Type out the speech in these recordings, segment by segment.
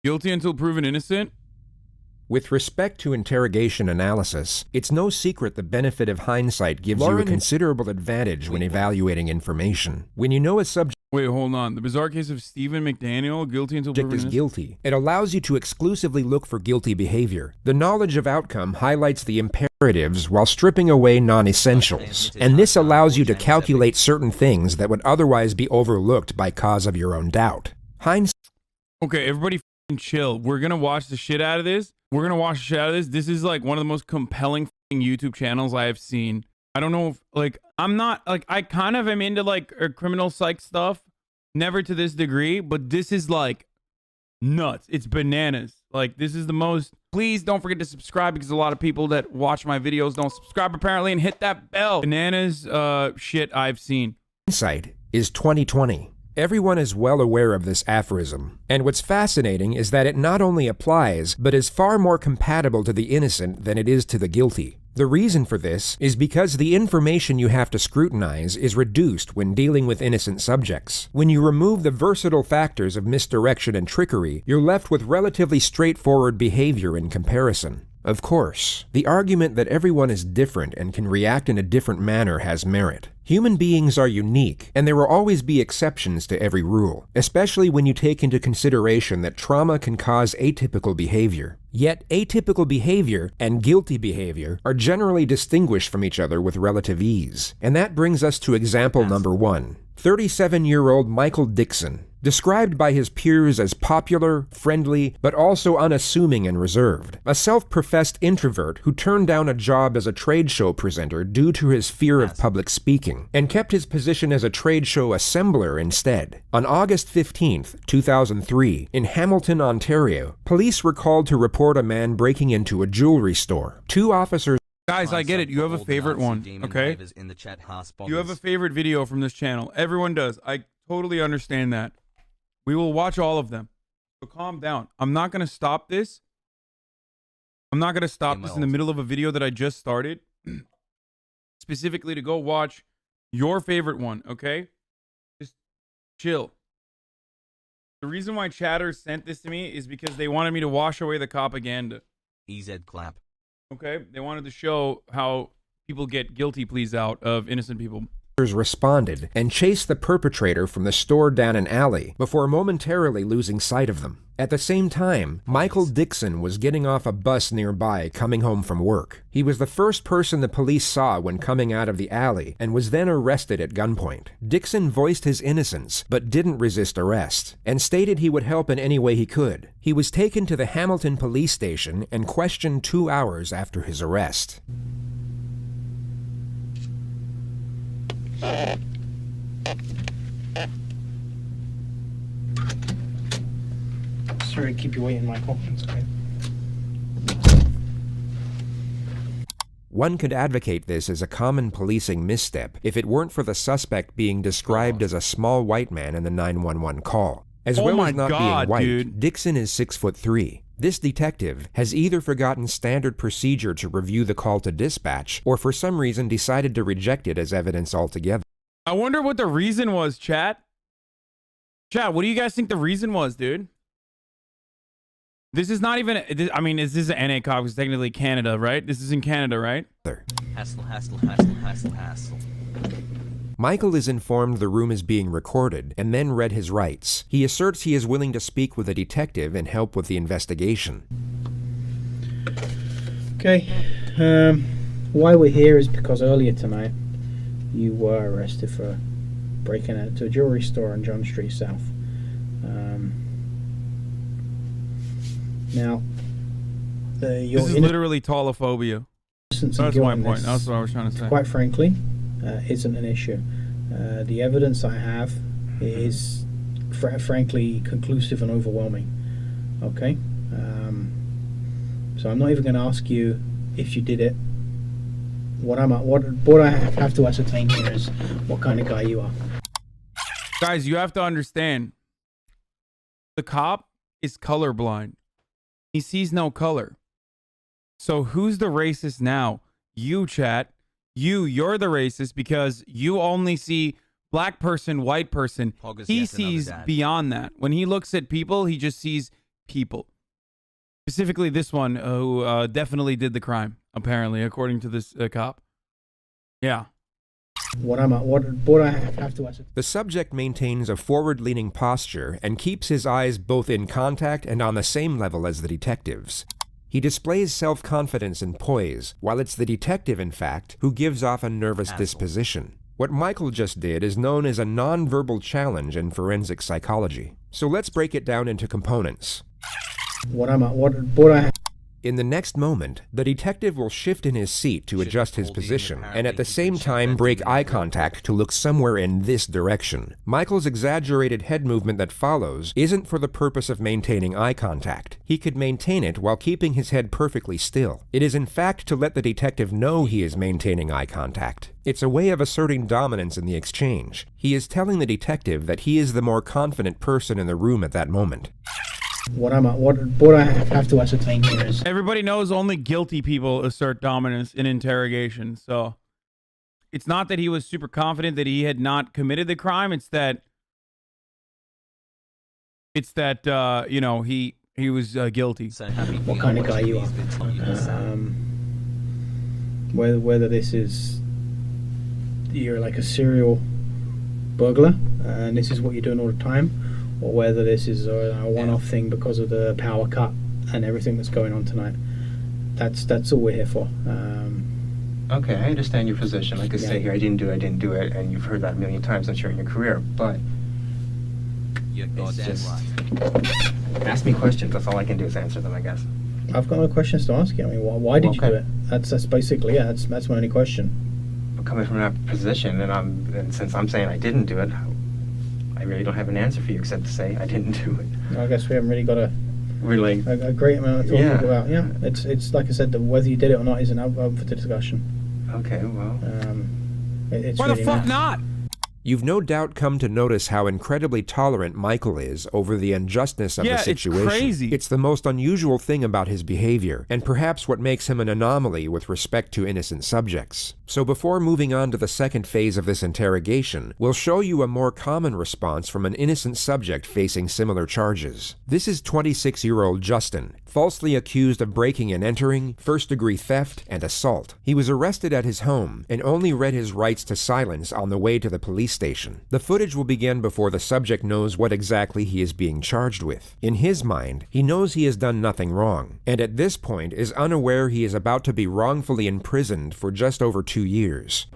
Guilty until proven innocent? With respect to interrogation analysis, it's no secret the benefit of hindsight gives you a considerable advantage when evaluating information. When you know a subject Wait, hold on. The bizarre case of Stephen McDaniel, guilty until proven is innocent? guilty, it allows you to exclusively look for guilty behavior. The knowledge of outcome highlights the imperatives while stripping away non-essentials, and this allows you to calculate certain things that would otherwise be overlooked by cause of your own doubt. Hindsight. Okay, everybody f***ing chill. We're gonna watch the shit out of this. We're gonna watch the shit out of this. This is like one of the most compelling f***ing YouTube channels I have seen. I don't know if, like, I'm not, like, I kind of am into, like, criminal psych stuff. Never to this degree, but this is, like, nuts. It's bananas. Like, this is the most... Please don't forget to subscribe, because a lot of people that watch my videos don't subscribe, apparently, and hit that bell. Bananas shit I've seen. Hindsight is 20/20. Everyone is well aware of this aphorism, and what's fascinating is that it not only applies, but is far more compatible to the innocent than it is to the guilty. The reason for this is because the information you have to scrutinize is reduced when dealing with innocent subjects. When you remove the versatile factors of misdirection and trickery, you're left with relatively straightforward behavior in comparison. Of course, the argument that everyone is different and can react in a different manner has merit. Human beings are unique, and there will always be exceptions to every rule, especially when you take into consideration that trauma can cause atypical behavior. Yet, atypical behavior and guilty behavior are generally distinguished from each other with relative ease. And that brings us to example number 1. 37-year-old Michael Dixon, described by his peers as popular, friendly, but also unassuming and reserved. A self-professed introvert who turned down a job as a trade show presenter due to his fear of public speaking, and kept his position as a trade show assembler instead. On August 15th, 2003, in Hamilton, Ontario, police were called to report a man breaking into a jewelry store. 2 officers... Guys, I get it. You have a favorite one, okay? You have a favorite video from this channel. Everyone does. I totally understand that. We will watch all of them. So calm down. I'm not going to stop this. I'm not going to stop this in the middle of a video that I just started. Specifically to go watch your favorite one, okay? Just chill. The reason why chatters sent this to me is because they wanted me to wash away the propaganda. EZ clap. Okay? They wanted to show how people get guilty pleas out of innocent people. Responded and chased the perpetrator from the store down an alley before momentarily losing sight of them. At the same time, Michael Dixon was getting off a bus nearby coming home from work. He was the first person the police saw when coming out of the alley and was then arrested at gunpoint. Dixon voiced his innocence but didn't resist arrest and stated he would help in any way he could. He was taken to the Hamilton police station and questioned 2 hours after his arrest. Sorry to keep you waiting, Michael. It's okay. One could advocate this as a common policing misstep if it weren't for the suspect being described as a small white man in the 911 call. As well as not being white, dude. Dixon is 6'3". This detective has either forgotten standard procedure to review the call to dispatch, or for some reason decided to reject it as evidence altogether. I wonder what the reason was, chat. Chat, what do you guys think the reason was, dude? This is not even... I mean, this is an NA cop, because technically Canada, right? This is in Canada, right? Hassle. Michael is informed the room is being recorded and then read his rights. He asserts he is willing to speak with a detective and help with the investigation. Okay. Why we're here is because earlier tonight you were arrested for breaking into a jewelry store on John Street South. Now, this is literally talophobia. That's my point. That's what I was trying to say. Quite frankly, isn't an issue. The evidence I have is, frankly, conclusive and overwhelming. Okay? So I'm not even going to ask you if you did it. What I have to ascertain here is what kind of guy you are. Guys, you have to understand. The cop is colorblind. He sees no color. So who's the racist now? You, chat. You're the racist because you only see black person, white person. He sees beyond that. When he looks at people, he just sees people. Specifically this one who definitely did the crime, apparently, according to this cop. Yeah. What I have to ask. The subject maintains a forward-leaning posture and keeps his eyes both in contact and on the same level as the detective's. He displays self-confidence and poise, while it's the detective, in fact, who gives off a nervous disposition. What Michael just did is known as a non-verbal challenge in forensic psychology. So let's break it down into components. In the next moment, the detective will shift in his seat to adjust his position, and at the same time break eye contact to look somewhere in this direction. Michael's exaggerated head movement that follows isn't for the purpose of maintaining eye contact. He could maintain it while keeping his head perfectly still. It is in fact to let the detective know he is maintaining eye contact. It's a way of asserting dominance in the exchange. He is telling the detective that he is the more confident person in the room at that moment. What I have to ascertain here is everybody knows only guilty people assert dominance in interrogation. So it's not that he was super confident that he had not committed the crime. It's that you know, he was guilty. what kind of guy you are. Whether this is you're like a serial burglar and this is what you're doing all the time, or whether this is a one-off thing because of the power cut and everything that's going on tonight. That's all we're here for. Okay, I understand your position. Like I say here, I didn't do it, and you've heard that a million times, I'm sure, in your career, but it's just... Ask me questions. That's all I can do is answer them, I guess. I've got no questions to ask you. I mean, why did you do it? That's basically, that's my only question. But coming from that position, and since I'm saying I didn't do it, I really don't have an answer for you except to say I didn't do it. I guess we haven't really got a great amount of talking about. Yeah, it's like I said, whether you did it or not isn't up for the discussion. Okay, well. It's Why really the fuck not? You've no doubt come to notice how incredibly tolerant Michael is over the unjustness of the situation. It's crazy. It's the most unusual thing about his behavior, and perhaps what makes him an anomaly with respect to innocent subjects. So before moving on to the second phase of this interrogation, we'll show you a more common response from an innocent subject facing similar charges. This is 26-year-old Justin, falsely accused of breaking and entering, first-degree theft, and assault. He was arrested at his home and only read his rights to silence on the way to the police station. The footage will begin before the subject knows what exactly he is being charged with. In his mind, he knows he has done nothing wrong, and at this point is unaware he is about to be wrongfully imprisoned for just over 2 years.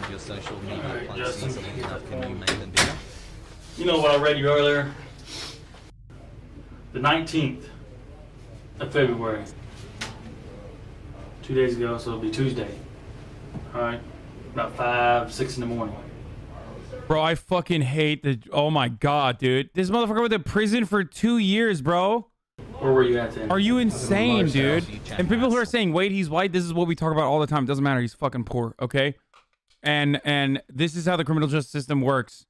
Your social media plugs easily enough. Can you make them bigger? You know what I read you earlier? The 19th of February. 2 days ago, so it'll be Tuesday. Alright? About 5, 6 in the morning. Bro, I fucking hate the... Oh my god, dude. This motherfucker went to prison for 2 years, bro. Where were you at then? Are you insane, dude? And people who are saying, wait, he's white, this is what we talk about all the time. Doesn't matter, he's fucking poor, okay? And this is how the criminal justice system works.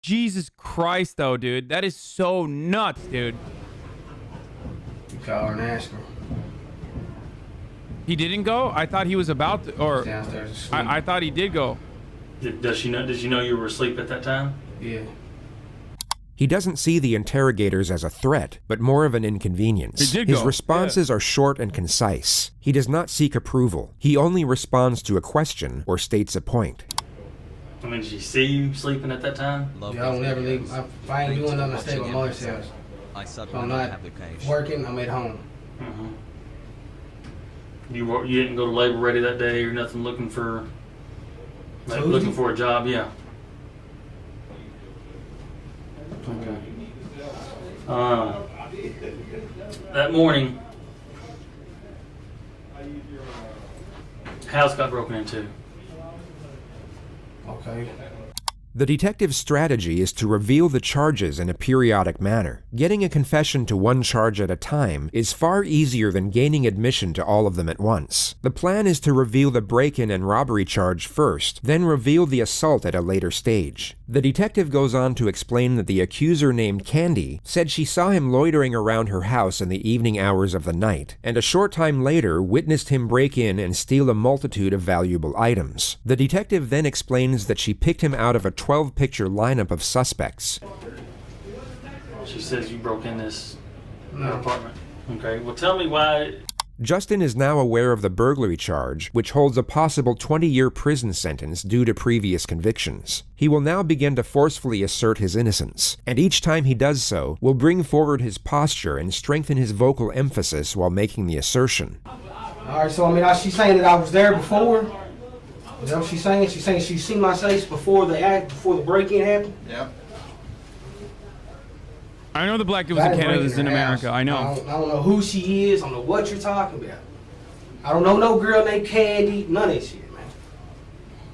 Jesus Christ, though, dude. That is so nuts, dude. You call her and ask her. He didn't go? I thought he was about to, or Downstairs asleep. Mm-hmm. I thought he did go. Did she know you were asleep at that time? Yeah. He doesn't see the interrogators as a threat, but more of an inconvenience. He did His go. responses are short and concise. He does not seek approval. He only responds to a question or states a point. I mean, did she see you sleeping at that time? Yeah, I don't never leave. If I ain't doing nothing, I stay at my mother's house. If I'm not working, I'm at home. Mm-hmm. You didn't go to labor ready that day or nothing looking for a job, yeah. Okay. That morning, house got broken into. Okay. The detective's strategy is to reveal the charges in a periodic manner. Getting a confession to one charge at a time is far easier than gaining admission to all of them at once. The plan is to reveal the break-in and robbery charge first, then reveal the assault at a later stage. The detective goes on to explain that the accuser named Candy said she saw him loitering around her house in the evening hours of the night, and a short time later witnessed him break in and steal a multitude of valuable items. The detective then explains that she picked him out of a 12-picture lineup of suspects. She says you broke in this apartment. Okay, well tell me why. Justin is now aware of the burglary charge, which holds a possible 20-year prison sentence due to previous convictions. He will now begin to forcefully assert his innocence, and each time he does so, will bring forward his posture and strengthen his vocal emphasis while making the assertion. Alright, so I mean, she's saying that I was there before? Is that what she's saying? She's saying she's seen my face before the break-in happened? Yep. I know the black dude was in Canada is in America. I know. I don't know who she is. I don't know what you're talking about. I don't know no girl named Candy. None of that shit, man.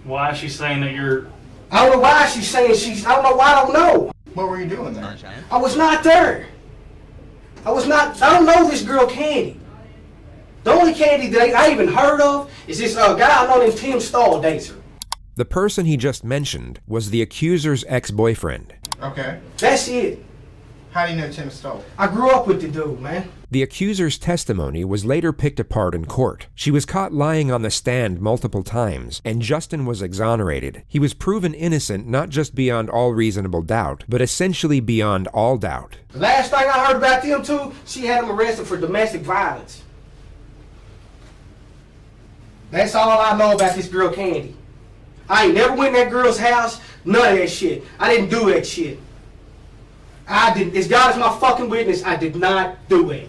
Why is she saying that you're... I don't know why she's saying she's... I don't know why I don't know. What were you doing there? I was not there. I don't know this girl Candy. The only Candy that I even heard of is this guy I know named Tim Stahl dates her. The person he just mentioned was the accuser's ex-boyfriend. Okay. That's it. How do you know Tim Stoll? I grew up with the dude, man. The accuser's testimony was later picked apart in court. She was caught lying on the stand multiple times, and Justin was exonerated. He was proven innocent not just beyond all reasonable doubt, but essentially beyond all doubt. The last thing I heard about them two, she had him arrested for domestic violence. That's all I know about this girl Candy. I ain't never went in that girl's house, none of that shit. I didn't do that shit. As God is my fucking witness, I did not do it.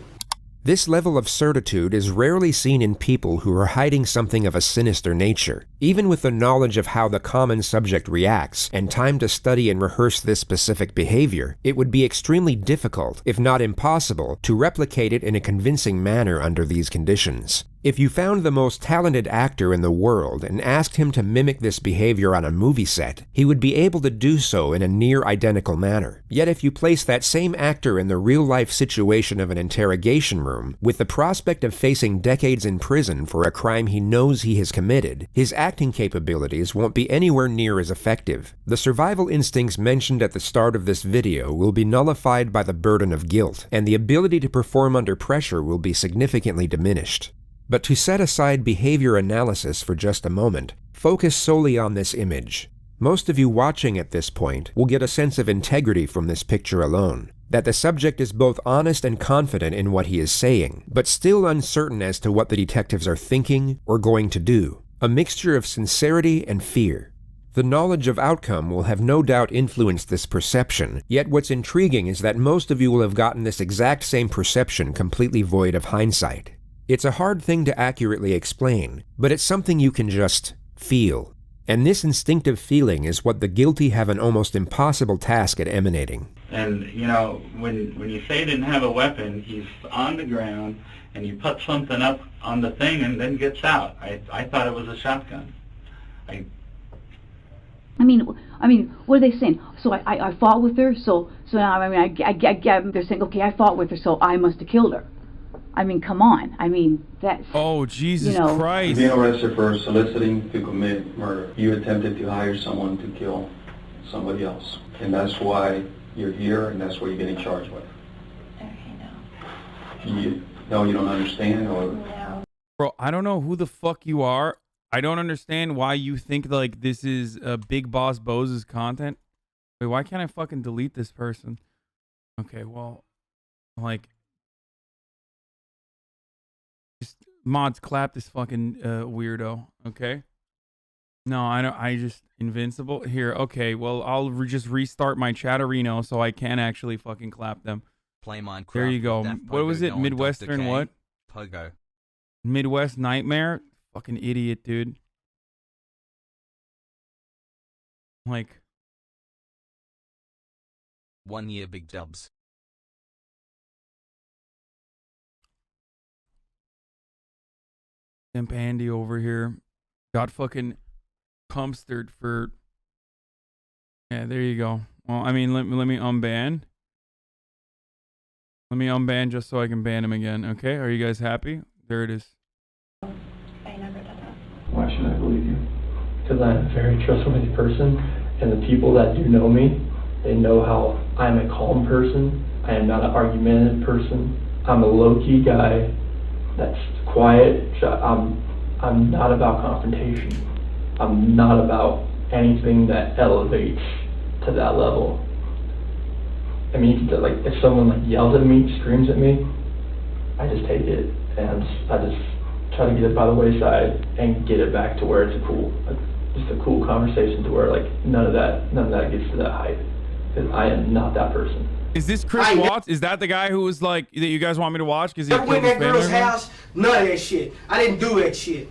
This level of certitude is rarely seen in people who are hiding something of a sinister nature. Even with the knowledge of how the common subject reacts and time to study and rehearse this specific behavior, it would be extremely difficult, if not impossible, to replicate it in a convincing manner under these conditions. If you found the most talented actor in the world and asked him to mimic this behavior on a movie set, he would be able to do so in a near-identical manner. Yet if you place that same actor in the real-life situation of an interrogation room, with the prospect of facing decades in prison for a crime he knows he has committed, his acting capabilities won't be anywhere near as effective. The survival instincts mentioned at the start of this video will be nullified by the burden of guilt, and the ability to perform under pressure will be significantly diminished. But to set aside behavior analysis for just a moment, focus solely on this image. Most of you watching at this point will get a sense of integrity from this picture alone, that the subject is both honest and confident in what he is saying, but still uncertain as to what the detectives are thinking or going to do, a mixture of sincerity and fear. The knowledge of outcome will have no doubt influenced this perception, yet what's intriguing is that most of you will have gotten this exact same perception completely void of hindsight. It's a hard thing to accurately explain, but it's something you can just feel. And this instinctive feeling is what the guilty have an almost impossible task at emanating. And, you know, when you say he didn't have a weapon, he's on the ground, and you put something up on the thing and then gets out. I thought it was a shotgun. I mean, what are they saying? So I fought with her, so now, they're saying, okay, I fought with her, so I must have killed her. I mean, come on. I mean, that's... Oh, Jesus Christ. Being arrested for soliciting to commit murder. You attempted to hire someone to kill somebody else. And that's why you're here, and that's what you're getting charged with. Okay, no. You don't understand? Or... No. Bro, I don't know who the fuck you are. I don't understand why you think, like, this is Big Boss Bose's content. Wait, why can't I fucking delete this person? Okay, well, like... Mods, clap this fucking weirdo, okay? No, I don't. I just invincible here. Okay, well, I'll just restart my Chatterino so I can actually fucking clap them. Play Minecraft. There you go. What was it? Midwestern what? Pogo. Midwest Nightmare. Fucking idiot, dude. Like 1 year big dubs. Simp Andy over here got fucking pumpstered for Yeah, there you go. Well, I mean, let me unban. Let me unban just so I can ban him again. Okay, are you guys happy? There it is. I never did that. Why should I believe you? Because I'm a very trustworthy person, and the people that do know me, they know how I'm a calm person. I am not an argumentative person. I'm a low-key guy that's quiet. I'm not about confrontation. I'm not about anything that elevates to that level. I mean, like, if someone like yells at me, screams at me, I just take it and I just try to get it by the wayside and get it back to where it's just a cool conversation to where like none of that gets to that height. Because I am not that person. Is this Chris Watts? Is that the guy who was like that you guys want me to watch? Because he went in that girl's house. None of that shit. I didn't do that shit.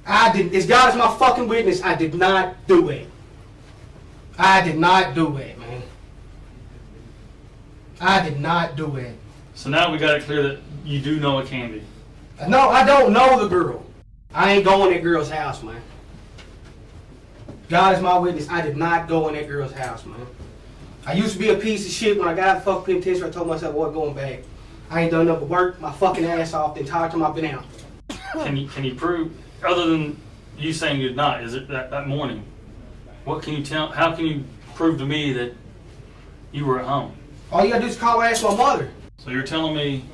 I didn't. As God is my fucking witness, I did not do it. I did not do it, man. I did not do it. So now we got it clear that you do know a Candy. No, I don't know the girl. I ain't going to that girl's house, man. God is my witness. I did not go in that girl's house, man. I used to be a piece of shit when I got out of the fucking penitentiary. I told myself I wasn't going back. I ain't done nothing but work my fucking ass off the entire time I've been out. Can you prove, other than you saying you did not, is it that morning? What can you tell? How can you prove to me that you were at home? All you gotta do is call and ask my mother. So you're telling me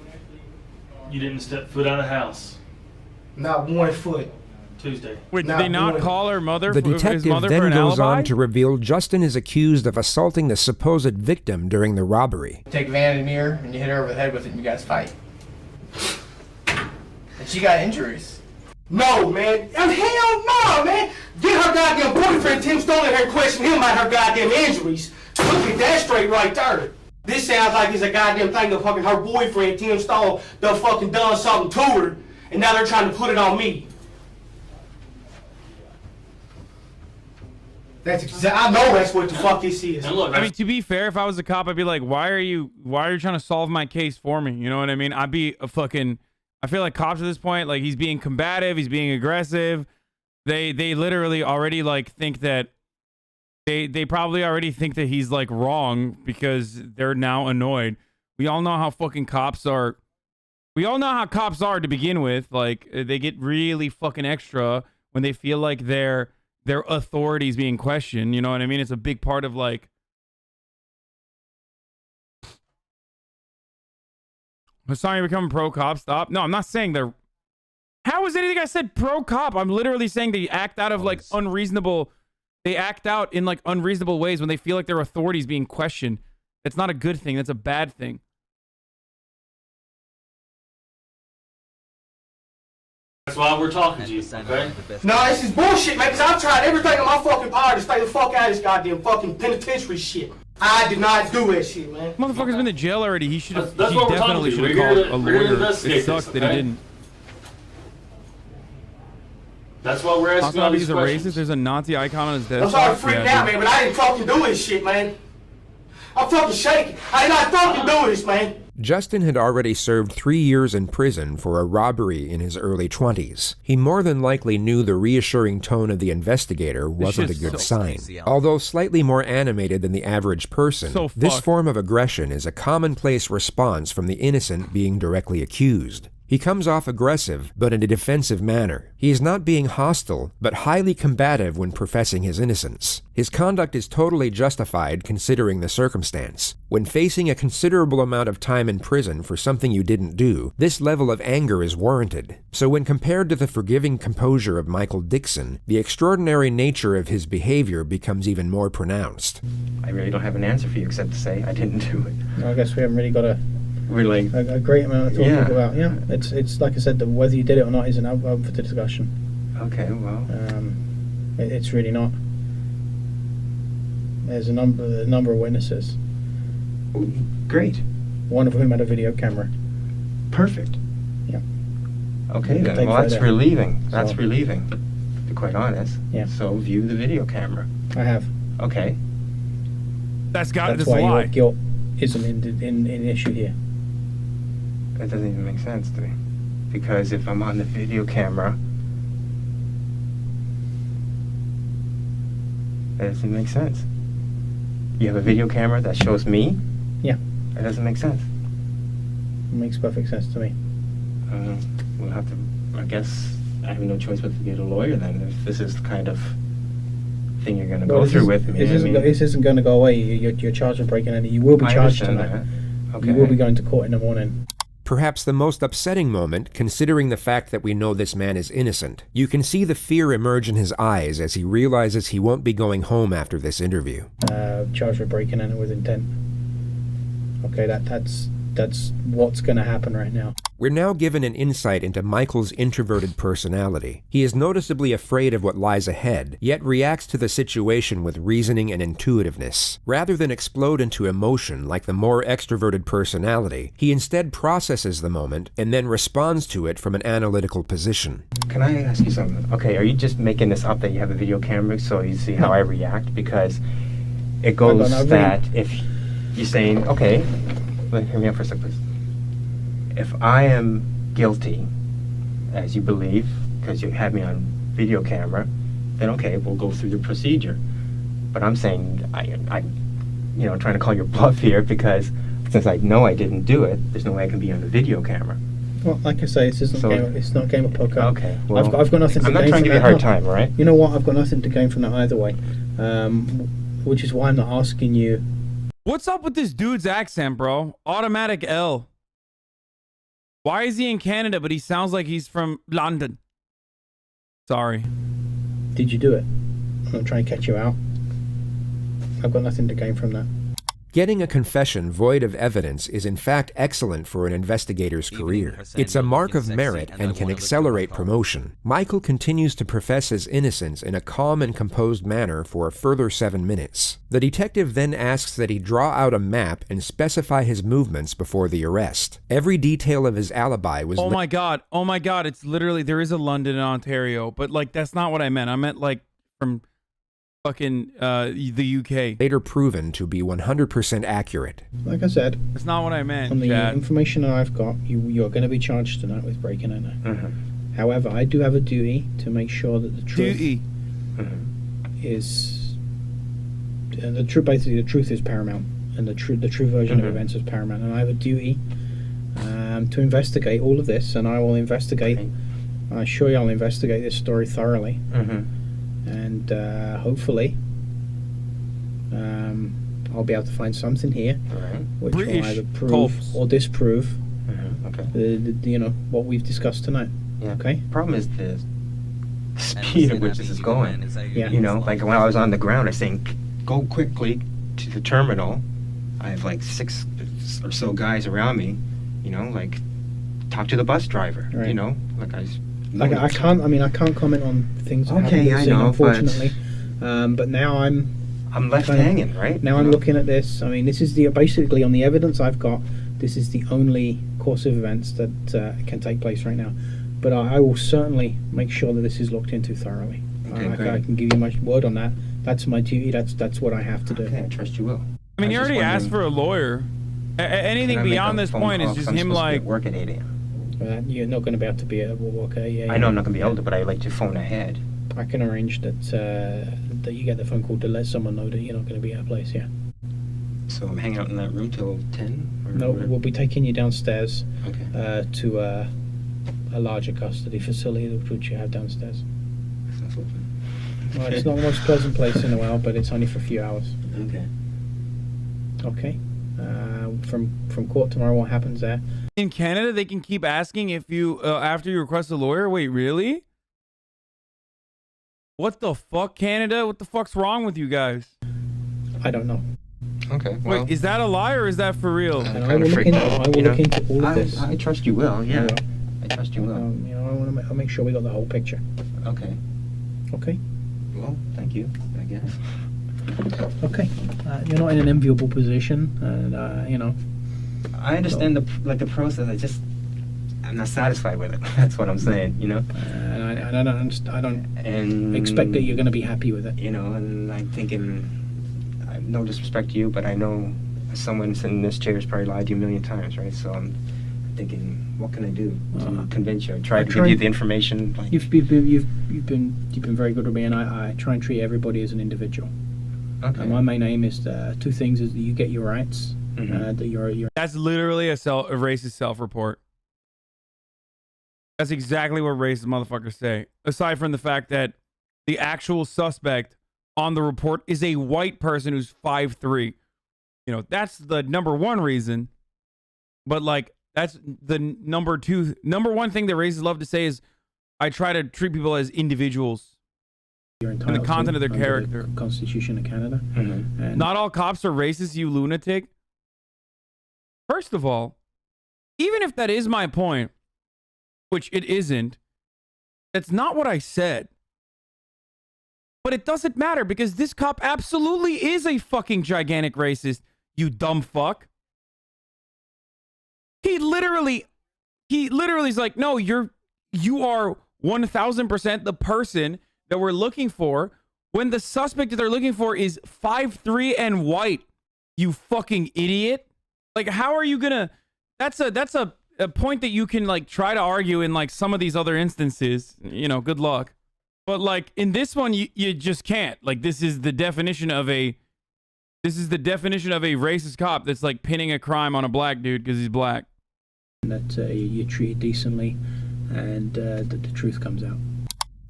you didn't step foot out of the house? Not 1 foot. Tuesday. Wait, did they not call her mother? The detective his mother then for an goes alibi? on to reveal Justin is accused of assaulting the supposed victim during the robbery. You take a vanity mirror and you hit her over the head with it and you guys fight. And she got injuries. No, man. Hell no, man. Get her goddamn boyfriend, Tim Stone, in here and question him about her goddamn injuries. Look at that straight right there. This sounds like it's a goddamn thing that fucking her boyfriend, Tim Stone, done fucking done something to her, and now they're trying to put it on me. I know that's what the fuck this is. And look, I mean, to be fair, if I was a cop, I'd be like, why are you trying to solve my case for me? You know what I mean? I'd be a fucking, I feel like cops at this point, like he's being combative, he's being aggressive. They literally already like think that, they probably already think that he's like wrong because they're now annoyed. We all know how fucking cops are. We all know how cops are to begin with. Like, they get really fucking extra when they feel like their authority is being questioned. You know what I mean? It's a big part of like. Hasan, you become pro cop. Stop. No, I'm not saying they're. How is anything I said pro cop? I'm literally saying they act out of like unreasonable. They act out in like unreasonable ways when they feel like their authority is being questioned. That's not a good thing. That's a bad thing. that's why we're talking to you, okay? No, this is bullshit, man, because I've tried everything in my fucking power to stay the fuck out of this goddamn fucking penitentiary shit. I did not do that shit, man. Motherfucker's been to jail already. He should have. That's He what we're definitely talking should to. have We're called a here to lawyer. investigate It sucks this, that he okay? didn't. That's why we're asking all HasanAbi these is a questions. racist. There's a Nazi icon on his desk. I'm sorry to freak out, man, but I didn't fucking do this shit, man. I'm fucking shaking. I did not fucking do this, man. Justin had already served 3 years in prison for a robbery in his early 20s. He more than likely knew the reassuring tone of the investigator wasn't a good sign. Although slightly more animated than the average person, this form of aggression is a commonplace response from the innocent being directly accused. He comes off aggressive, but in a defensive manner. He is not being hostile, but highly combative when professing his innocence. His conduct is totally justified considering the circumstance. When facing a considerable amount of time in prison for something you didn't do, this level of anger is warranted. So when compared to the forgiving composure of Michael Dixon, the extraordinary nature of his behavior becomes even more pronounced. I really don't have an answer for you except to say I didn't do it. I guess we haven't really got a great amount to talk about. Yeah, it's like I said, whether you did it or not isn't up for the discussion. Okay, well, it's really not. There's a number of witnesses. Great. One of whom had a video camera. Perfect. Yeah. Okay then. Well, that's relieving. That's relieving, to be quite honest. Yeah. So view the video camera. I have. Okay. That's why your guilt isn't in issue here. That doesn't even make sense to me. Because if I'm on the video camera, that doesn't make sense. You have a video camera that shows me? Yeah. That doesn't make sense. It makes perfect sense to me. We'll have to, I guess, I have no choice but to get a lawyer then, if this is the kind of thing you're going to go through with me. This isn't going to go away. You're charged with breaking in. You will be charged tonight. Okay. You will be going to court in the morning. Perhaps the most upsetting moment, considering the fact that we know this man is innocent. You can see the fear emerge in his eyes as he realizes he won't be going home after this interview. Charged with breaking in with intent. Okay, that's what's going to happen right now. We're now given an insight into Michael's introverted personality. He is noticeably afraid of what lies ahead, yet reacts to the situation with reasoning and intuitiveness. Rather than explode into emotion like the more extroverted personality, he instead processes the moment and then responds to it from an analytical position. Can I ask you something? Okay, are you just making this up that you have a video camera so you see how I react? Because it goes that if you're saying, okay, hear me out for a second, please. If I am guilty, as you believe, because you had me on video camera, then okay, we'll go through the procedure. But I'm saying, I'm trying to call your bluff here, because since I know I didn't do it, there's no way I can be on the video camera. Well, like I say, it's not a game of poker. Okay, well, I've got nothing to gain from that. I'm not trying to give you a hard time, all right? You know what? I've got nothing to gain from that either way, which is why I'm not asking you. What's up with this dude's accent, bro? Automatic L. Why is he in Canada, but he sounds like he's from London? Sorry. Did you do it? I'm not trying to catch you out. I've got nothing to gain from that. Getting a confession void of evidence is in fact excellent for an investigator's career. It's a mark of merit and can accelerate promotion. Michael continues to profess his innocence in a calm and composed manner for a further 7 minutes. The detective then asks that he draw out a map and specify his movements before the arrest. Every detail of his alibi was... Oh my god, it's literally, there is a London and Ontario, but like, that's not what I meant. I meant like from... fucking the UK. Later proven to be 100% accurate. Like I said, that's not what I meant. On the Chad. information that I've got, you're going to be charged tonight with breaking in. However, I do have a duty to make sure that the truth is, and the truth, basically the truth is paramount, and the true version of events is paramount, and I have a duty to investigate all of this, and I will investigate. I assure you, I'll investigate this story thoroughly. And hopefully I'll be able to find something here which will either prove or disprove what we've discussed tonight. Okay. Problem is the speed at which this is going. You know, like when I was on the ground, I was saying, go quickly to the terminal. I have like 6 or so guys around me. You know, like talk to the bus driver. You know, like I can't comment on things that haven't been seen, unfortunately. But now I'm left hanging, right? Now I'm looking at this. I mean, this is basically on the evidence I've got. This is the only course of events that can take place right now. But I will certainly make sure that this is looked into thoroughly. I can give you my word on that. That's my duty. That's what I have to do. Okay, I trust you will. I mean, you already asked for a lawyer. Anything beyond this point is just him like work at 8 a.m. You're not going to be able to be able to walk. I know I'm not going to be able to, but I like to phone ahead. I can arrange that you get the phone call to let someone know that you're not going to be at a place. Yeah. So I'm hanging out in that room till 10. No, we'll be taking you downstairs to a larger custody facility which you have downstairs. Sounds lovely. Well, it's not the most pleasant place in the world, but it's only for a few hours. Okay. Okay. From court tomorrow, what happens there? In Canada, they can keep asking if you after you request a lawyer. Wait, really? What the fuck, Canada? What the fuck's wrong with you guys? I don't know. Okay. Well, wait, is that a lie or is that for real? I will look into all of this. I trust you will. Yeah. I trust you will. I'll make sure we got the whole picture. Okay. Okay. Well, thank you, I guess. Okay. You're not in an enviable position, and I understand the process. I'm not satisfied with it. That's what I'm saying. You know. And I don't expect that you're going to be happy with it. You know, and I'm thinking, no disrespect to you, but I know someone sitting in this chair has probably lied to you a million times, right? So I'm thinking, what can I do to convince you? I try to give you the information. Like, you've been very good with me, and I try and treat everybody as an individual. Okay. My main aim is two things: is that you get your rights, that you're. That's literally a racist self-report. That's exactly what racist motherfuckers say. Aside from the fact that the actual suspect on the report is a white person who's 5'3". You know, that's the number one reason. But like, that's the number one thing that racists love to say is, I try to treat people as individuals. You're and the content of their character. The Constitution of Canada. And not all cops are racist, you lunatic. First of all, even if that is my point, which it isn't, that's not what I said. But it doesn't matter because this cop absolutely is a fucking gigantic racist, you dumb fuck. He literally is like, no, you are 1000% the person that we're looking for when the suspect that they're looking for is 5'3" and white. You fucking idiot. Like, how are you gonna, that's a point that you can like try to argue in like some of these other instances, you know, good luck. But like in this one, you just can't. Like, this is the definition of a racist cop that's like pinning a crime on a black dude because he's black. That you treat decently, and the truth comes out.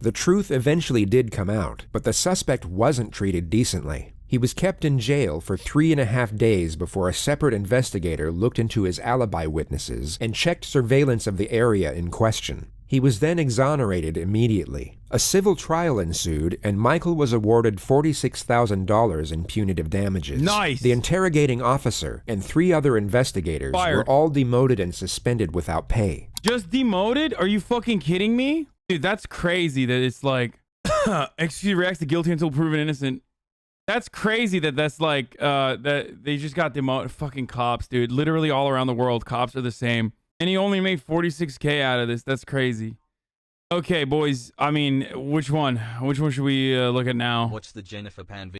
The truth eventually did come out, but the suspect wasn't treated decently. He was kept in jail for 3.5 days before a separate investigator looked into his alibi witnesses and checked surveillance of the area in question. He was then exonerated immediately. A civil trial ensued, and Michael was awarded $46,000 in punitive damages. Nice! The interrogating officer and 3 other investigators were all demoted and suspended without pay. Just demoted? Are you fucking kidding me? Dude, that's crazy that it's like, XQ reacts to guilty until proven innocent. That's crazy that that's like, that they just got demoted. Fucking cops, dude. Literally all around the world, cops are the same. And he only made 46K out of this. That's crazy. Okay, boys. I mean, which one? Which one should we look at now? What's the Jennifer Pan video?